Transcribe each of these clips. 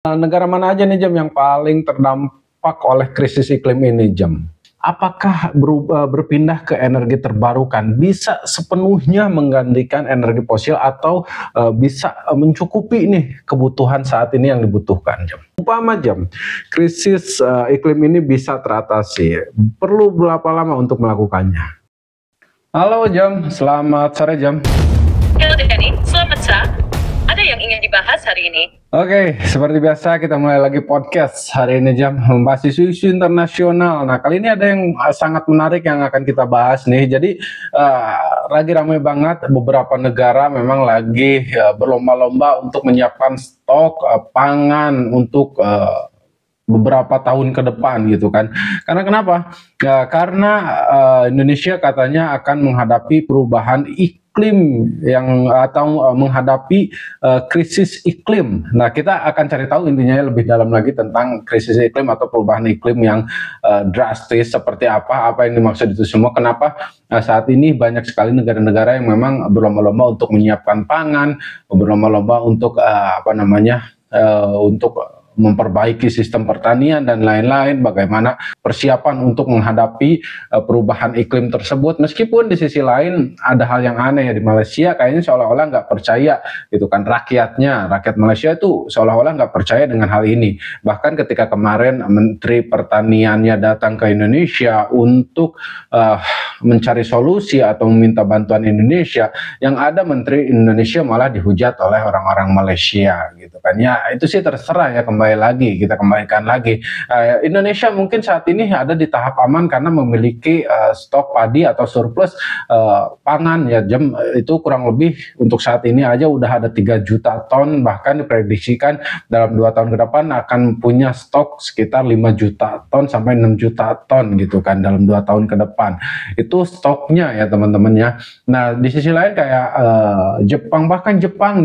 Negara mana aja nih Jam yang paling terdampak oleh krisis iklim ini Jam? Apakah berpindah ke energi terbarukan bisa sepenuhnya menggantikan energi fosil atau bisa mencukupi nih kebutuhan saat ini yang dibutuhkan Jam? Umpama Jam, krisis iklim ini bisa teratasi, perlu berapa lama untuk melakukannya? Halo Jam, selamat sore Jam. Halo Denny, selamat siang. Ada yang ingin dibahas hari ini? Oke, seperti biasa kita mulai lagi podcast hari ini Jam, membahas isu-isu internasional. Nah, kali ini ada yang sangat menarik yang akan kita bahas nih. Jadi, lagi ramai banget beberapa negara memang lagi berlomba-lomba untuk menyiapkan stok pangan untuk beberapa tahun ke depan gitu kan. Karena kenapa? Ya, karena Indonesia katanya akan menghadapi perubahan iklim yang atau menghadapi krisis iklim. Nah, kita akan cari tahu intinya lebih dalam lagi tentang krisis iklim atau perubahan iklim yang drastis seperti apa yang dimaksud itu semua. Kenapa saat ini banyak sekali negara-negara yang memang berlomba-lomba untuk menyiapkan pangan, berlomba-lomba untuk untuk memperbaiki sistem pertanian dan lain-lain, bagaimana persiapan untuk menghadapi perubahan iklim tersebut. Meskipun di sisi lain ada hal yang aneh ya, di Malaysia kayaknya seolah-olah nggak percaya gitu kan, rakyat Malaysia itu seolah-olah nggak percaya dengan hal ini. Bahkan ketika kemarin Menteri Pertaniannya datang ke Indonesia untuk mencari solusi atau meminta bantuan Indonesia, yang ada Menteri Indonesia malah dihujat oleh orang-orang Malaysia gitu kan. Ya itu sih terserah ya, kita kembalikan lagi. Indonesia mungkin saat ini ada di tahap aman karena memiliki stok padi atau surplus pangan ya Jam, itu kurang lebih untuk saat ini aja udah ada 3 juta ton, bahkan diprediksikan dalam 2 tahun ke depan akan punya stok sekitar 5 juta ton sampai 6 juta ton gitu kan dalam 2 tahun ke depan. Itu stoknya ya teman-teman ya. Nah, di sisi lain kayak Jepang, bahkan Jepang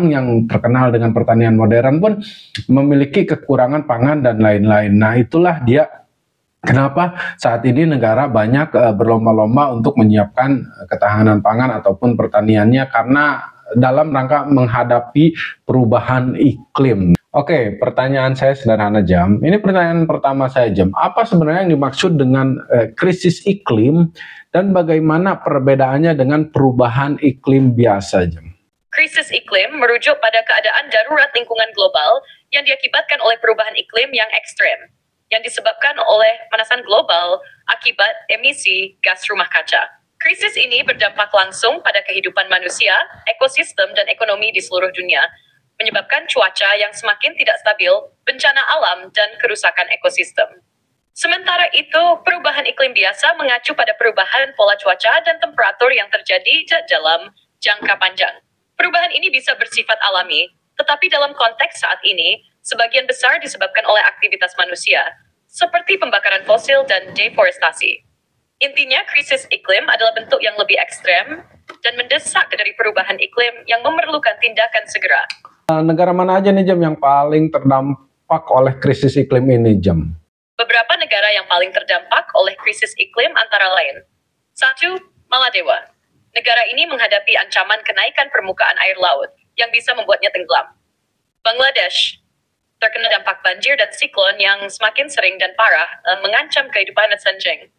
yang terkenal dengan pertanian modern pun memiliki kekurangan pangan dan lain-lain. Nah, itulah dia kenapa saat ini negara banyak berlomba-lomba untuk menyiapkan ketahanan pangan ataupun pertaniannya karena dalam rangka menghadapi perubahan iklim. Oke, pertanyaan saya sederhana Jam. Ini pertanyaan pertama saya Jam. Apa sebenarnya yang dimaksud dengan krisis iklim dan bagaimana perbedaannya dengan perubahan iklim biasa Jam? Krisis iklim merujuk pada keadaan darurat lingkungan global yang diakibatkan oleh perubahan iklim yang ekstrem, yang disebabkan oleh pemanasan global akibat emisi gas rumah kaca. Krisis ini berdampak langsung pada kehidupan manusia, ekosistem, dan ekonomi di seluruh dunia, menyebabkan cuaca yang semakin tidak stabil, bencana alam, dan kerusakan ekosistem. Sementara itu, perubahan iklim biasa mengacu pada perubahan pola cuaca dan temperatur yang terjadi dalam jangka panjang. Perubahan ini bisa bersifat alami, tetapi dalam konteks saat ini, sebagian besar disebabkan oleh aktivitas manusia, seperti pembakaran fosil dan deforestasi. Intinya, krisis iklim adalah bentuk yang lebih ekstrem dan mendesak dari perubahan iklim yang memerlukan tindakan segera. Negara mana aja nih Jam yang paling terdampak oleh krisis iklim ini Jam? Beberapa negara yang paling terdampak oleh krisis iklim antara lain. 1. Maladewa. Negara ini menghadapi ancaman kenaikan permukaan air laut yang bisa membuatnya tenggelam. Bangladesh terkena dampak banjir dan siklon yang semakin sering dan parah mengancam kehidupan nelayan.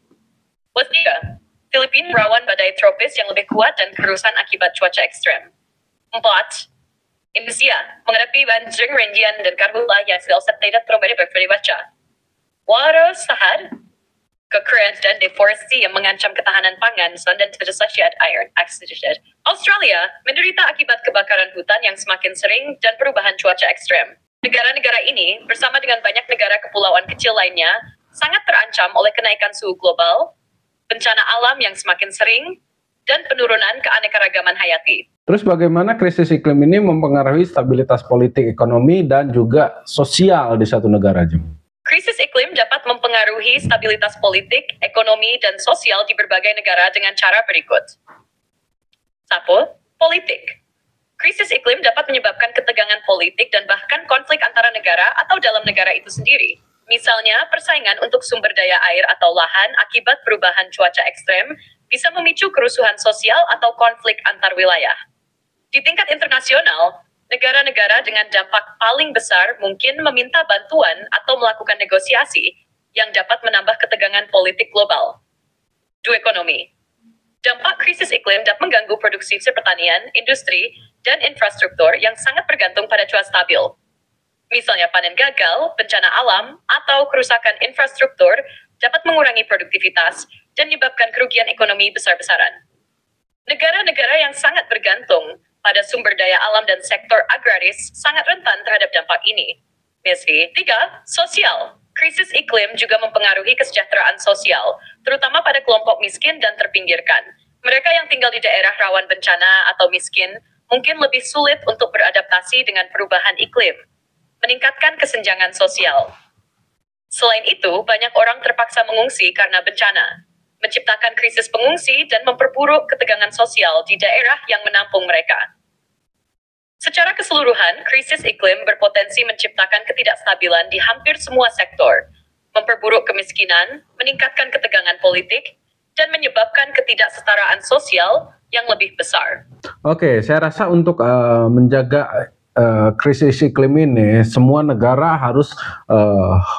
Ketiga, Filipina rawan badai tropis yang lebih kuat dan kerusakan akibat cuaca ekstrem. 4. Indonesia menghadapi banjir rindian dan karhutlah yang tidak terlalu berbaca. Walau sahad, kekeringan dan deforestasi yang mengancam ketahanan pangan dan ketersediaan air. Australia menderita akibat kebakaran hutan yang semakin sering dan perubahan cuaca ekstrem. Negara-negara ini, bersama dengan banyak negara kepulauan kecil lainnya, sangat terancam oleh kenaikan suhu global, bencana alam yang semakin sering, dan penurunan keanekaragaman hayati. Terus bagaimana krisis iklim ini mempengaruhi stabilitas politik, ekonomi, dan juga sosial di satu negara, Jam? Krisis iklim dapat mempengaruhi stabilitas politik, ekonomi, dan sosial di berbagai negara dengan cara berikut. 1. Politik. Krisis iklim dapat menyebabkan ketegangan politik dan bahkan konflik antara negara atau dalam negara itu sendiri. Misalnya, persaingan untuk sumber daya air atau lahan akibat perubahan cuaca ekstrem bisa memicu kerusuhan sosial atau konflik antar wilayah. Di tingkat internasional, Negara-negara dengan dampak paling besar mungkin meminta bantuan atau melakukan negosiasi yang dapat menambah ketegangan politik global. 2. Ekonomi. Dampak krisis iklim dapat mengganggu produksi pertanian, industri, dan infrastruktur yang sangat bergantung pada cuaca stabil. Misalnya panen gagal, bencana alam, atau kerusakan infrastruktur dapat mengurangi produktivitas dan menyebabkan kerugian ekonomi besar-besaran. Negara-negara yang sangat bergantung pada sumber daya alam dan sektor agraris sangat rentan terhadap dampak ini. Misal, 3. Sosial. Krisis iklim juga mempengaruhi kesejahteraan sosial, terutama pada kelompok miskin dan terpinggirkan. Mereka yang tinggal di daerah rawan bencana atau miskin mungkin lebih sulit untuk beradaptasi dengan perubahan iklim, meningkatkan kesenjangan sosial. Selain itu, banyak orang terpaksa mengungsi karena bencana, menciptakan krisis pengungsi dan memperburuk ketegangan sosial di daerah yang menampung mereka. Secara keseluruhan, krisis iklim berpotensi menciptakan ketidakstabilan di hampir semua sektor, memperburuk kemiskinan, meningkatkan ketegangan politik, dan menyebabkan ketidaksetaraan sosial yang lebih besar. Oke, saya rasa untuk menjaga krisis iklim ini, semua negara harus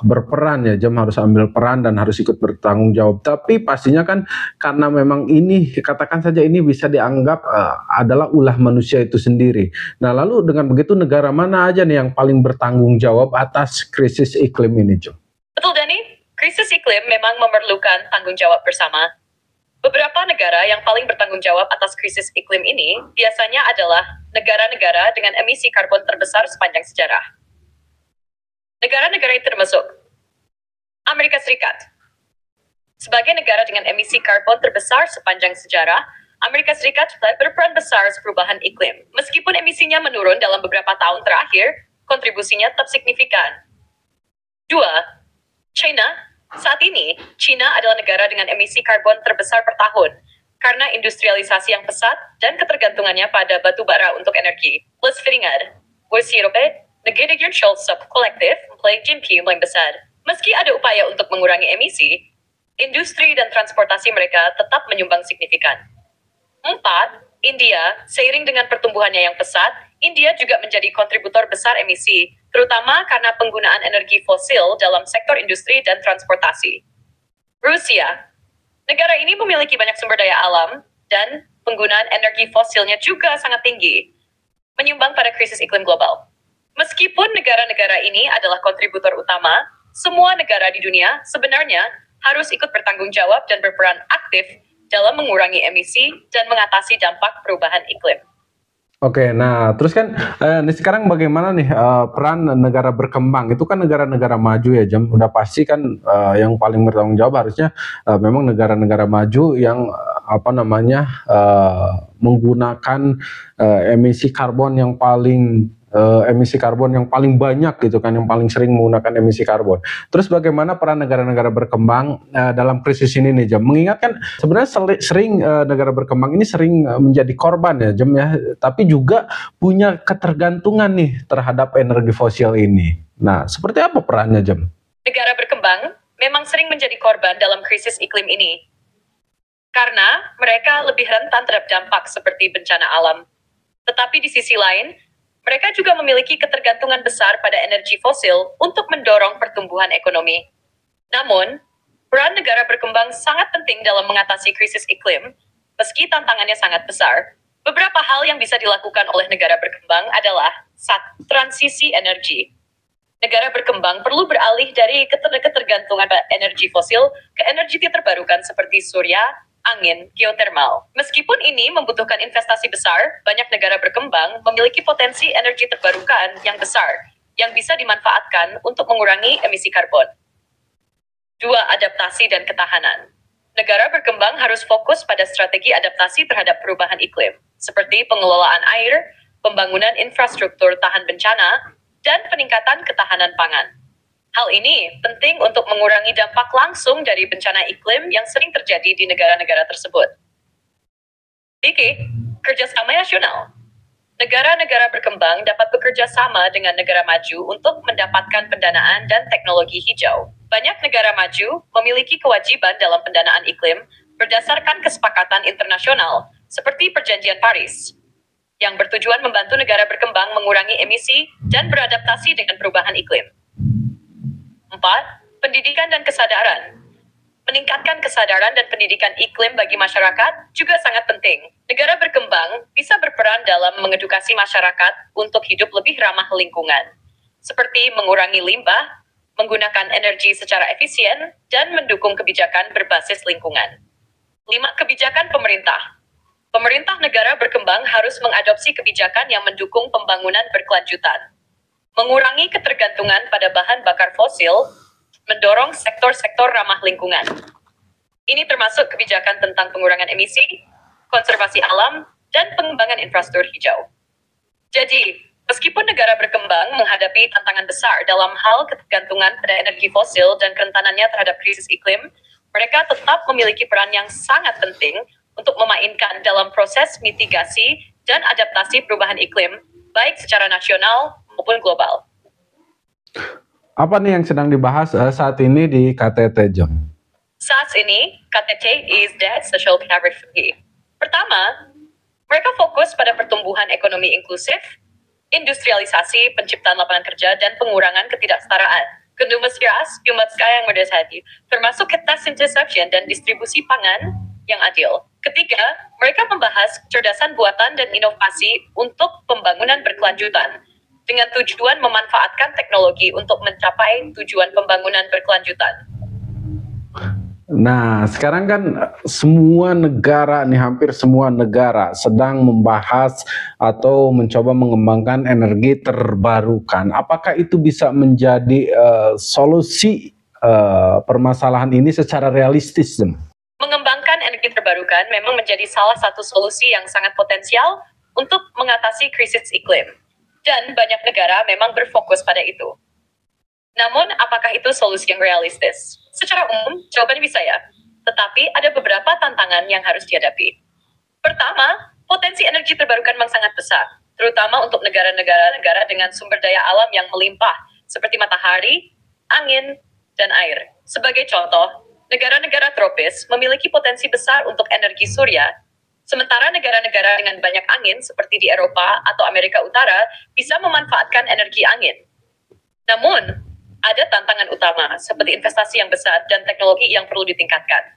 berperan ya, harus ambil peran dan harus ikut bertanggung jawab. Tapi pastinya kan karena memang ini, katakan saja ini bisa dianggap adalah ulah manusia itu sendiri. Nah, lalu dengan begitu negara mana aja nih yang paling bertanggung jawab atas krisis iklim ini, Jom? Betul, Dani. Krisis iklim memang memerlukan tanggung jawab bersama. Beberapa negara yang paling bertanggung jawab atas krisis iklim ini biasanya adalah negara-negara dengan emisi karbon terbesar sepanjang sejarah. Negara-negara itu termasuk Amerika Serikat. Sebagai negara dengan emisi karbon terbesar sepanjang sejarah, Amerika Serikat berperan besar perubahan iklim. Meskipun emisinya menurun dalam beberapa tahun terakhir, kontribusinya tetap signifikan. 2. China. Saat ini, China adalah negara dengan emisi karbon terbesar per tahun karena industrialisasi yang pesat dan ketergantungannya pada batu bara untuk energi. Plus teringat, Rusia negara yang kolektif memiliki jumlah yang besar. Meski ada upaya untuk mengurangi emisi, industri dan transportasi mereka tetap menyumbang signifikan. 4. India, seiring dengan pertumbuhannya yang pesat, India juga menjadi kontributor besar emisi, terutama karena penggunaan energi fosil dalam sektor industri dan transportasi. Rusia, negara ini memiliki banyak sumber daya alam, dan penggunaan energi fosilnya juga sangat tinggi, menyumbang pada krisis iklim global. Meskipun negara-negara ini adalah kontributor utama, semua negara di dunia sebenarnya harus ikut bertanggung jawab dan berperan aktif dalam mengurangi emisi dan mengatasi dampak perubahan iklim. Oke, nah terus kan ini sekarang bagaimana nih peran negara berkembang? Itu kan negara-negara maju ya, Jam. Udah pasti kan yang paling bertanggung jawab harusnya memang negara-negara maju yang menggunakan emisi karbon yang paling banyak gitu kan, yang paling sering menggunakan emisi karbon. Terus bagaimana peran negara-negara berkembang dalam krisis ini nih, Jam? Mengingat kan sebenarnya sering negara berkembang ini sering menjadi korban ya, Jam ya, tapi juga punya ketergantungan nih terhadap energi fosil ini. Nah, seperti apa perannya, Jam? Negara berkembang memang sering menjadi korban dalam krisis iklim ini karena mereka lebih rentan terhadap dampak seperti bencana alam. Tetapi di sisi lain, mereka juga memiliki ketergantungan besar pada energi fosil untuk mendorong pertumbuhan ekonomi. Namun, peran negara berkembang sangat penting dalam mengatasi krisis iklim, meski tantangannya sangat besar. Beberapa hal yang bisa dilakukan oleh negara berkembang adalah 1. Transisi energi. Negara berkembang perlu beralih dari ketergantungan pada energi fosil ke energi terbarukan seperti surya, angin, geotermal. Meskipun ini membutuhkan investasi besar, banyak negara berkembang memiliki potensi energi terbarukan yang besar yang bisa dimanfaatkan untuk mengurangi emisi karbon. 2. Adaptasi dan ketahanan. Negara berkembang harus fokus pada strategi adaptasi terhadap perubahan iklim, seperti pengelolaan air, pembangunan infrastruktur tahan bencana, dan peningkatan ketahanan pangan. Hal ini penting untuk mengurangi dampak langsung dari bencana iklim yang sering terjadi di negara-negara tersebut. 3. Kerjasama nasional. Negara-negara berkembang dapat bekerja sama dengan negara maju untuk mendapatkan pendanaan dan teknologi hijau. Banyak negara maju memiliki kewajiban dalam pendanaan iklim berdasarkan kesepakatan internasional, seperti Perjanjian Paris. yang bertujuan membantu negara berkembang mengurangi emisi dan beradaptasi dengan perubahan iklim. 4. Pendidikan dan kesadaran. Meningkatkan kesadaran dan pendidikan iklim bagi masyarakat juga sangat penting. Negara berkembang bisa berperan dalam mengedukasi masyarakat untuk hidup lebih ramah lingkungan, seperti mengurangi limbah, menggunakan energi secara efisien, dan mendukung kebijakan berbasis lingkungan. 5. Kebijakan pemerintah. Pemerintah negara berkembang harus mengadopsi kebijakan yang mendukung pembangunan berkelanjutan, mengurangi ketergantungan pada bahan bakar fosil, mendorong sektor-sektor ramah lingkungan. Ini termasuk kebijakan tentang pengurangan emisi, konservasi alam, dan pengembangan infrastruktur hijau. Jadi, meskipun negara berkembang menghadapi tantangan besar dalam hal ketergantungan pada energi fosil dan kerentanannya terhadap krisis iklim, mereka tetap memiliki peran yang sangat penting untuk memainkan dalam proses mitigasi dan adaptasi perubahan iklim, baik secara nasional maupun global. Apa nih yang sedang dibahas saat ini di KTT, Jom? Saat ini, KTT is Debt Social Recovery. Pertama, mereka fokus pada pertumbuhan ekonomi inklusif, industrialisasi, penciptaan lapangan kerja, dan pengurangan ketidaksetaraan. Kondumivitas, yang berdasari, termasuk ketersediaan dan distribusi pangan yang adil. Ketiga, mereka membahas kecerdasan buatan dan inovasi untuk pembangunan berkelanjutan, dengan tujuan memanfaatkan teknologi untuk mencapai tujuan pembangunan berkelanjutan. Nah, sekarang kan semua negara nih, hampir semua negara sedang membahas atau mencoba mengembangkan energi terbarukan. Apakah itu bisa menjadi solusi permasalahan ini secara realistis, Jom? Mengembangkan energi terbarukan memang menjadi salah satu solusi yang sangat potensial untuk mengatasi krisis iklim. Dan banyak negara memang berfokus pada itu. Namun, apakah itu solusi yang realistis? Secara umum, jawabannya bisa ya. Tetapi ada beberapa tantangan yang harus dihadapi. Pertama, potensi energi terbarukan memang sangat besar, terutama untuk negara-negara dengan sumber daya alam yang melimpah, seperti matahari, angin, dan air. Sebagai contoh, negara-negara tropis memiliki potensi besar untuk energi surya, sementara negara-negara dengan banyak angin seperti di Eropa atau Amerika Utara bisa memanfaatkan energi angin. Namun, ada tantangan utama seperti investasi yang besar dan teknologi yang perlu ditingkatkan.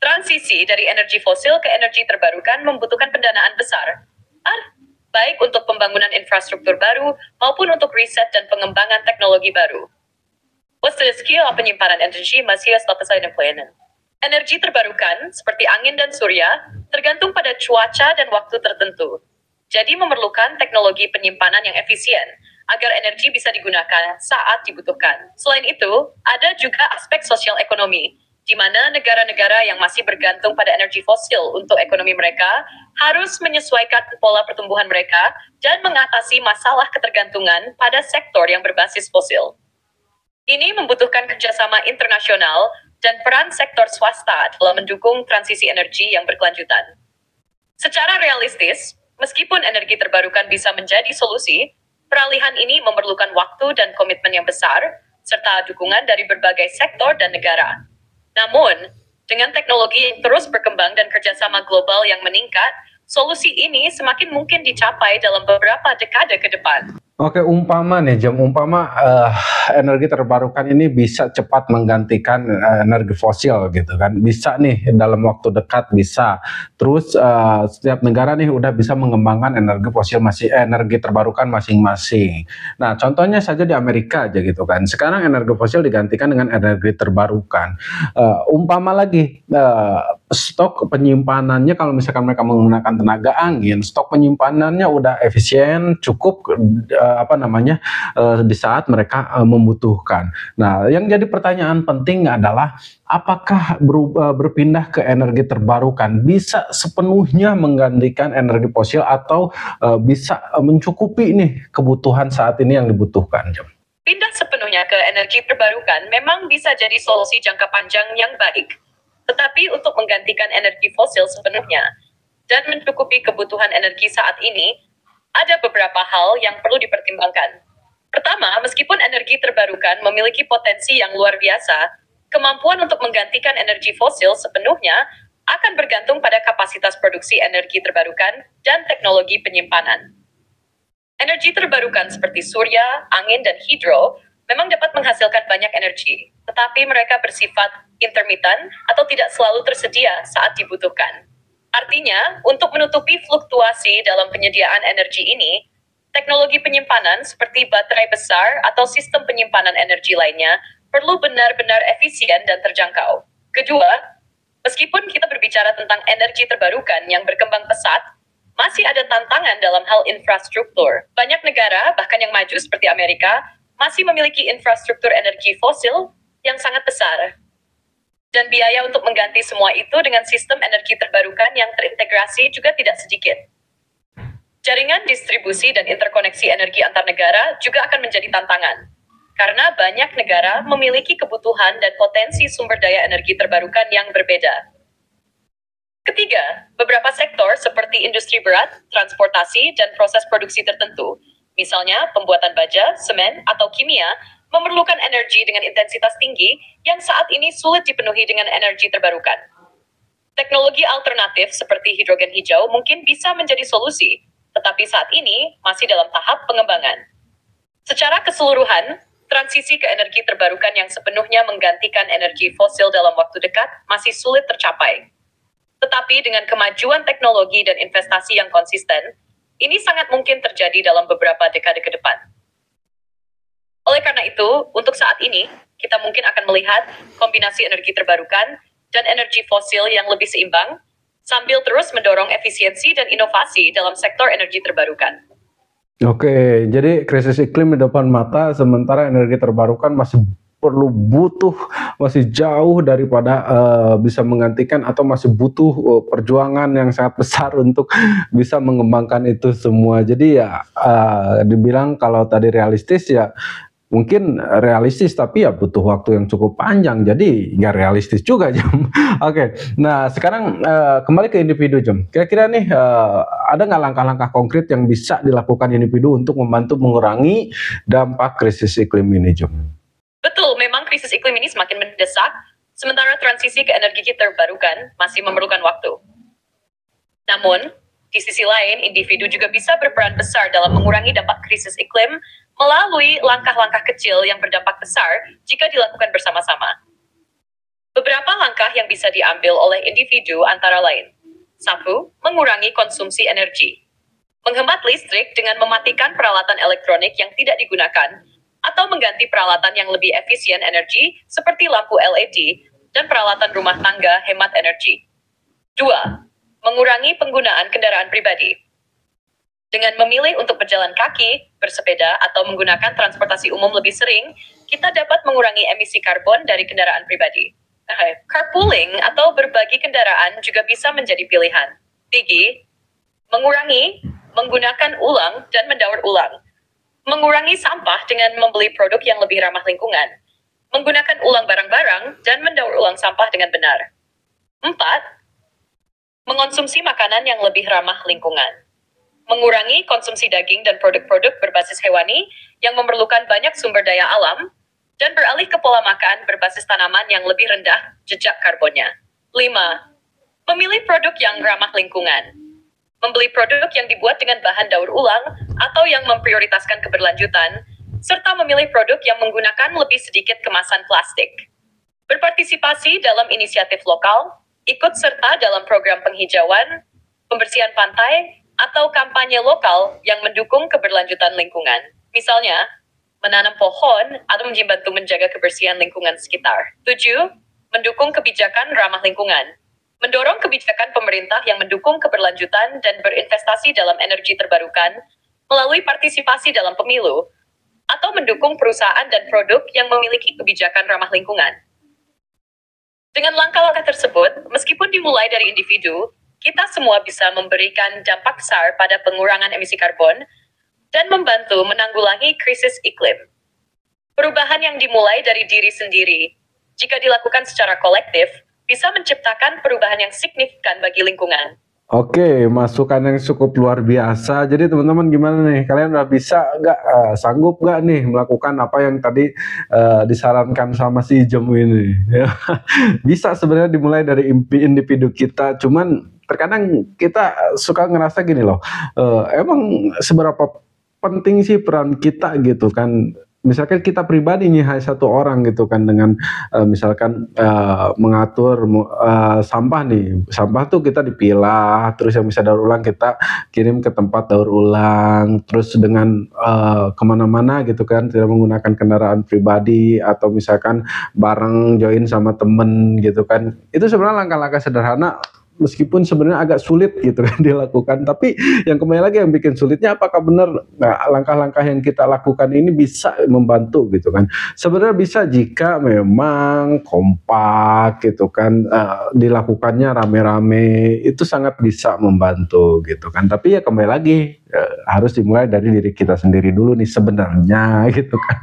Transisi dari energi fosil ke energi terbarukan membutuhkan pendanaan besar, baik untuk pembangunan infrastruktur baru maupun untuk riset dan pengembangan teknologi baru. Skill penyimpanan energi masih selesai pelayanan. Energi terbarukan seperti angin dan surya tergantung pada cuaca dan waktu tertentu. Jadi memerlukan teknologi penyimpanan yang efisien agar energi bisa digunakan saat dibutuhkan. Selain itu, ada juga aspek sosial ekonomi, di mana negara-negara yang masih bergantung pada energi fosil untuk ekonomi mereka harus menyesuaikan pola pertumbuhan mereka dan mengatasi masalah ketergantungan pada sektor yang berbasis fosil. Ini membutuhkan kerjasama internasional dan peran sektor swasta dalam mendukung transisi energi yang berkelanjutan. Secara realistis, meskipun energi terbarukan bisa menjadi solusi, peralihan ini memerlukan waktu dan komitmen yang besar, serta dukungan dari berbagai sektor dan negara. Namun, dengan teknologi yang terus berkembang dan kerjasama global yang meningkat, solusi ini semakin mungkin dicapai dalam beberapa dekade ke depan. Oke, umpama nih, energi terbarukan ini bisa cepat menggantikan energi fosil gitu kan. Bisa nih dalam waktu dekat bisa. Terus setiap negara nih udah bisa mengembangkan energi terbarukan masing-masing. Nah, contohnya saja di Amerika aja gitu kan. Sekarang energi fosil digantikan dengan energi terbarukan. Umpama lagi stok penyimpanannya, kalau misalkan mereka menggunakan tenaga angin, stok penyimpanannya udah efisien, cukup di saat mereka membutuhkan. Nah, yang jadi pertanyaan penting adalah apakah berpindah ke energi terbarukan bisa sepenuhnya menggantikan energi fosil atau bisa mencukupi nih kebutuhan saat ini yang dibutuhkan, Jom? Pindah sepenuhnya ke energi terbarukan memang bisa jadi solusi jangka panjang yang baik. Tetapi untuk menggantikan energi fosil sepenuhnya dan mencukupi kebutuhan energi saat ini, ada beberapa hal yang perlu dipertimbangkan. Pertama, meskipun energi terbarukan memiliki potensi yang luar biasa, kemampuan untuk menggantikan energi fosil sepenuhnya akan bergantung pada kapasitas produksi energi terbarukan dan teknologi penyimpanan. Energi terbarukan seperti surya, angin, dan hidro memang dapat menghasilkan banyak energi, tetapi mereka bersifat intermittent atau tidak selalu tersedia saat dibutuhkan. Artinya, untuk menutupi fluktuasi dalam penyediaan energi ini, teknologi penyimpanan seperti baterai besar atau sistem penyimpanan energi lainnya perlu benar-benar efisien dan terjangkau. Kedua, meskipun kita berbicara tentang energi terbarukan yang berkembang pesat, masih ada tantangan dalam hal infrastruktur. Banyak negara, bahkan yang maju seperti Amerika, masih memiliki infrastruktur energi fosil yang sangat besar. Dan biaya untuk mengganti semua itu dengan sistem energi terbarukan yang terintegrasi juga tidak sedikit. Jaringan distribusi dan interkoneksi energi antar negara juga akan menjadi tantangan. Karena banyak negara memiliki kebutuhan dan potensi sumber daya energi terbarukan yang berbeda. Ketiga, beberapa sektor seperti industri berat, transportasi, dan proses produksi tertentu, misalnya pembuatan baja, semen, atau kimia, memerlukan energi dengan intensitas tinggi yang saat ini sulit dipenuhi dengan energi terbarukan. Teknologi alternatif seperti hidrogen hijau mungkin bisa menjadi solusi, tetapi saat ini masih dalam tahap pengembangan. Secara keseluruhan, transisi ke energi terbarukan yang sepenuhnya menggantikan energi fosil dalam waktu dekat masih sulit tercapai. Tetapi dengan kemajuan teknologi dan investasi yang konsisten, ini sangat mungkin terjadi dalam beberapa dekade ke depan. Oleh karena itu, untuk saat ini, kita mungkin akan melihat kombinasi energi terbarukan dan energi fosil yang lebih seimbang, sambil terus mendorong efisiensi dan inovasi dalam sektor energi terbarukan. Oke, jadi krisis iklim di depan mata, sementara energi terbarukan masih masih jauh daripada bisa menggantikan atau masih butuh perjuangan yang sangat besar untuk bisa mengembangkan itu semua. Jadi ya dibilang kalau tadi realistis ya mungkin realistis, tapi ya butuh waktu yang cukup panjang, jadi nggak realistis juga Jam. Oke, nah sekarang kembali ke individu Jam. Kira-kira nih ada nggak langkah-langkah konkret yang bisa dilakukan individu untuk membantu mengurangi dampak krisis iklim ini Jam? Betul, memang krisis iklim ini semakin mendesak, sementara transisi ke energi terbarukan masih memerlukan waktu. Namun, di sisi lain, individu juga bisa berperan besar dalam mengurangi dampak krisis iklim melalui langkah-langkah kecil yang berdampak besar jika dilakukan bersama-sama. Beberapa langkah yang bisa diambil oleh individu antara lain. 1. Mengurangi konsumsi energi. Menghemat listrik dengan mematikan peralatan elektronik yang tidak digunakan, atau mengganti peralatan yang lebih efisien energi seperti lampu LED dan peralatan rumah tangga hemat energi. 2. Mengurangi penggunaan kendaraan pribadi. Dengan memilih untuk berjalan kaki, bersepeda, atau menggunakan transportasi umum lebih sering, kita dapat mengurangi emisi karbon dari kendaraan pribadi. Carpooling atau berbagi kendaraan juga bisa menjadi pilihan. 3. Mengurangi, menggunakan ulang, dan mendaur ulang. Mengurangi sampah dengan membeli produk yang lebih ramah lingkungan. Menggunakan ulang barang-barang dan mendaur ulang sampah dengan benar. 4. Mengonsumsi makanan yang lebih ramah lingkungan. Mengurangi konsumsi daging dan produk-produk berbasis hewani yang memerlukan banyak sumber daya alam, dan beralih ke pola makan berbasis tanaman yang lebih rendah jejak karbonnya. 5. Memilih produk yang ramah lingkungan. Membeli produk yang dibuat dengan bahan daur ulang atau yang memprioritaskan keberlanjutan, serta memilih produk yang menggunakan lebih sedikit kemasan plastik. Berpartisipasi dalam inisiatif lokal, ikut serta dalam program penghijauan, pembersihan pantai, atau kampanye lokal yang mendukung keberlanjutan lingkungan. Misalnya, menanam pohon atau membantu menjaga kebersihan lingkungan sekitar. 7. Mendukung kebijakan ramah lingkungan. Mendorong kebijakan pemerintah yang mendukung keberlanjutan dan berinvestasi dalam energi terbarukan melalui partisipasi dalam pemilu, atau mendukung perusahaan dan produk yang memiliki kebijakan ramah lingkungan. Dengan langkah-langkah tersebut, meskipun dimulai dari individu, kita semua bisa memberikan dampak besar pada pengurangan emisi karbon dan membantu menanggulangi krisis iklim. Perubahan yang dimulai dari diri sendiri, jika dilakukan secara kolektif, bisa menciptakan perubahan yang signifikan bagi lingkungan. Oke, masukan yang cukup luar biasa. Jadi teman-teman gimana nih? Kalian udah bisa nggak, sanggup nggak nih melakukan apa yang tadi disarankan sama si Jem ini? Ya, bisa sebenarnya dimulai dari individu kita. Cuman terkadang kita suka ngerasa gini loh, emang seberapa penting sih peran kita gitu kan? Misalkan kita pribadi nih hanya satu orang gitu kan dengan misalkan mengatur sampah nih, sampah tuh kita dipilah, terus yang bisa daur ulang kita kirim ke tempat daur ulang, terus dengan kemana-mana gitu kan, tidak menggunakan kendaraan pribadi atau misalkan bareng join sama temen gitu kan. Itu sebenarnya langkah-langkah sederhana meskipun sebenarnya agak sulit gitu kan dilakukan, tapi yang kembali lagi yang bikin sulitnya apakah benar langkah-langkah yang kita lakukan ini bisa membantu gitu kan. Sebenarnya bisa jika memang kompak gitu kan, dilakukannya rame-rame itu sangat bisa membantu gitu kan. Tapi ya kembali lagi harus dimulai dari diri kita sendiri dulu nih sebenarnya gitu kan.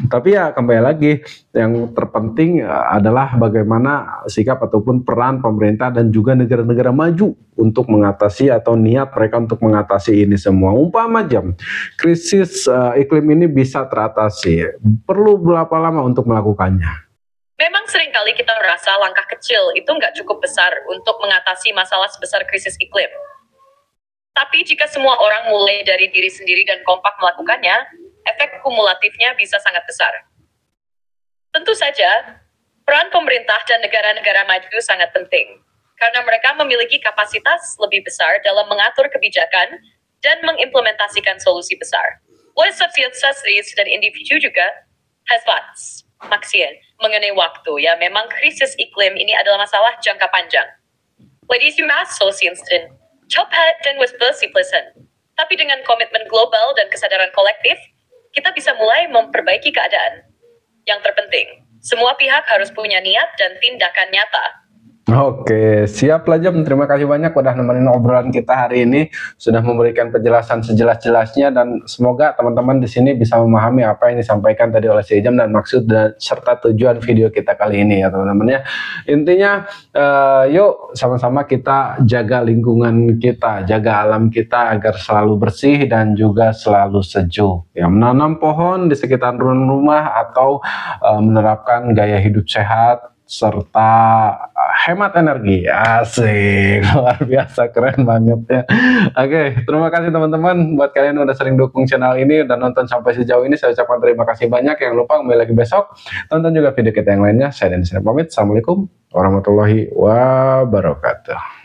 Tapi ya kembali lagi yang terpenting adalah bagaimana sikap ataupun peran pemerintah dan juga negara-negara maju untuk mengatasi atau niat mereka untuk mengatasi ini semua. Umpama jam krisis iklim ini bisa teratasi, perlu berapa lama untuk melakukannya? Memang seringkali kita merasa langkah kecil itu nggak cukup besar untuk mengatasi masalah sebesar krisis iklim. Tapi jika semua orang mulai dari diri sendiri dan kompak melakukannya, efek kumulatifnya bisa sangat besar. Tentu saja, peran pemerintah dan negara-negara maju sangat penting, karena mereka memiliki kapasitas lebih besar dalam mengatur kebijakan dan mengimplementasikan solusi besar. Oleh subsidies dan individu juga, hasbats, maksien, mengenai waktu, ya memang krisis iklim ini adalah masalah jangka panjang. Ladies you mass sosialistin, cepat dan wasbersih-plesan. Tapi dengan komitmen global dan kesadaran kolektif, kita bisa mulai memperbaiki keadaan. Yang terpenting, semua pihak harus punya niat dan tindakan nyata. Oke, siap lah Jam. Terima kasih banyak udah nemenin obrolan kita hari ini, sudah memberikan penjelasan sejelas-jelasnya dan semoga teman-teman di sini bisa memahami apa yang disampaikan tadi oleh si Jam dan maksud dan serta tujuan video kita kali ini ya teman-teman ya. Intinya yuk sama-sama kita jaga lingkungan kita, jaga alam kita agar selalu bersih dan juga selalu sejuk. Ya, menanam pohon di sekitar rumah atau menerapkan gaya hidup sehat serta hemat energi. Asik, luar biasa, keren banget ya. Oke, terima kasih teman-teman buat kalian yang udah sering dukung channel ini dan nonton sampai sejauh ini. Saya ucapkan terima kasih banyak. Jangan lupa kembali lagi besok tonton juga video kita yang lainnya. Saya Dennis pamit. Assalamualaikum warahmatullahi wabarakatuh.